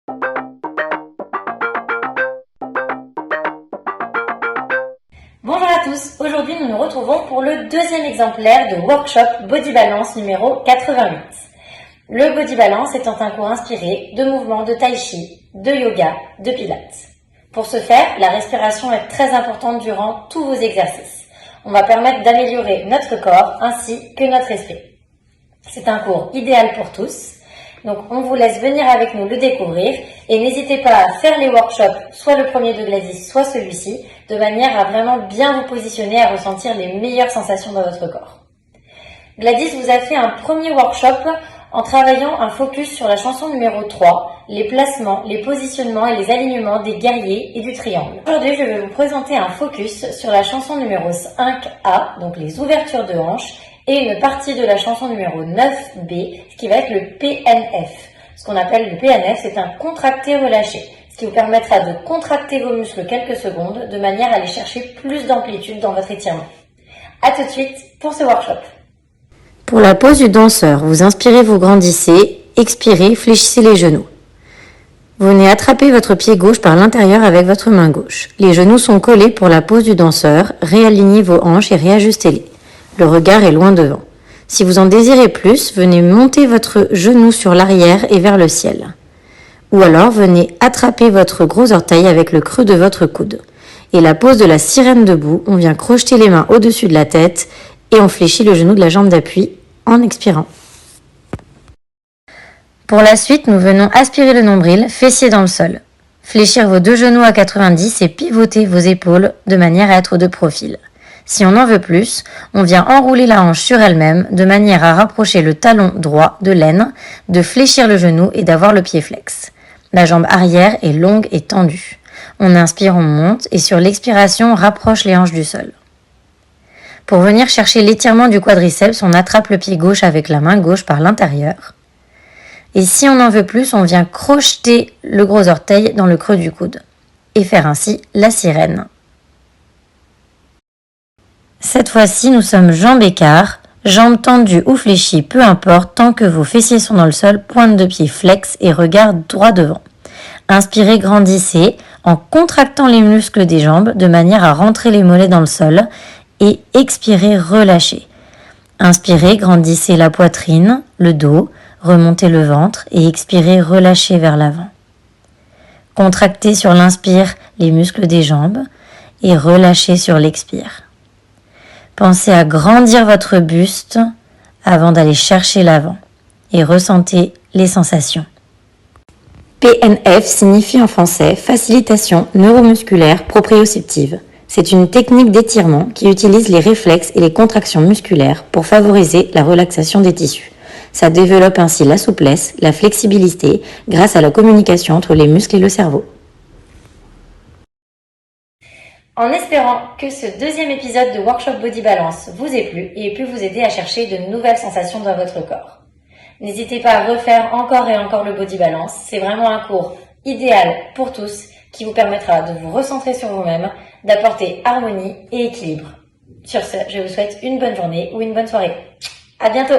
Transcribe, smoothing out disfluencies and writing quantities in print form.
Bonjour à tous, aujourd'hui nous nous retrouvons pour le deuxième exemplaire de Workshop Body Balance numéro 88. Le Body Balance étant un cours inspiré de mouvements de tai chi, de yoga, de pilates. Pour ce faire, la respiration est très importante durant tous vos exercices. On va permettre d'améliorer notre corps ainsi que notre esprit. C'est un cours idéal pour tous. Donc on vous laisse venir avec nous le découvrir et n'hésitez pas à faire les workshops, soit le premier de Gladys, soit celui-ci, de manière à vraiment bien vous positionner, à ressentir les meilleures sensations dans votre corps. Gladys vous a fait un premier workshop en travaillant un focus sur la chanson numéro 3, les placements, les positionnements et les alignements des guerriers et du triangle. Aujourd'hui, je vais vous présenter un focus sur la chanson numéro 5A, donc les ouvertures de hanches, et une partie de la chanson numéro 9B, ce qui va être le PNF. Ce qu'on appelle le PNF, c'est un contracté-relâché, ce qui vous permettra de contracter vos muscles quelques secondes, de manière à aller chercher plus d'amplitude dans votre étirement. A tout de suite pour ce workshop. Pour la pose du danseur, vous inspirez, vous grandissez, expirez, fléchissez les genoux. Vous venez attraper votre pied gauche par l'intérieur avec votre main gauche. Les genoux sont collés pour la pose du danseur, réalignez vos hanches et réajustez-les. Le regard est loin devant. Si vous en désirez plus, venez monter votre genou sur l'arrière et vers le ciel. Ou alors, venez attraper votre gros orteil avec le creux de votre coude. Et la pose de la sirène debout, on vient crocheter les mains au-dessus de la tête et on fléchit le genou de la jambe d'appui en expirant. Pour la suite, nous venons aspirer le nombril, fessier dans le sol. Fléchir vos deux genoux à 90 et pivoter vos épaules de manière à être de profil. Si on en veut plus, on vient enrouler la hanche sur elle-même de manière à rapprocher le talon droit de l'aine, de fléchir le genou et d'avoir le pied flex. La jambe arrière est longue et tendue. On inspire, on monte et sur l'expiration, on rapproche les hanches du sol. Pour venir chercher l'étirement du quadriceps, on attrape le pied gauche avec la main gauche par l'intérieur. Et si on en veut plus, on vient crocheter le gros orteil dans le creux du coude et faire ainsi la sirène. Cette fois-ci, nous sommes jambes écart, jambes tendues ou fléchies, peu importe, tant que vos fessiers sont dans le sol, pointe de pied flex et regard droit devant. Inspirez, grandissez en contractant les muscles des jambes de manière à rentrer les mollets dans le sol et expirez, relâchez. Inspirez, grandissez la poitrine, le dos, remontez le ventre et expirez, relâchez vers l'avant. Contractez sur l'inspire les muscles des jambes et relâchez sur l'expire. Pensez à grandir votre buste avant d'aller chercher l'avant et ressentez les sensations. PNF signifie en français facilitation neuromusculaire proprioceptive. C'est une technique d'étirement qui utilise les réflexes et les contractions musculaires pour favoriser la relaxation des tissus. Ça développe ainsi la souplesse, la flexibilité grâce à la communication entre les muscles et le cerveau. En espérant que ce deuxième épisode de Workshop Body Balance vous ait plu et ait pu vous aider à chercher de nouvelles sensations dans votre corps. N'hésitez pas à refaire encore et encore le Body Balance. C'est vraiment un cours idéal pour tous qui vous permettra de vous recentrer sur vous-même, d'apporter harmonie et équilibre. Sur ce, je vous souhaite une bonne journée ou une bonne soirée. À bientôt!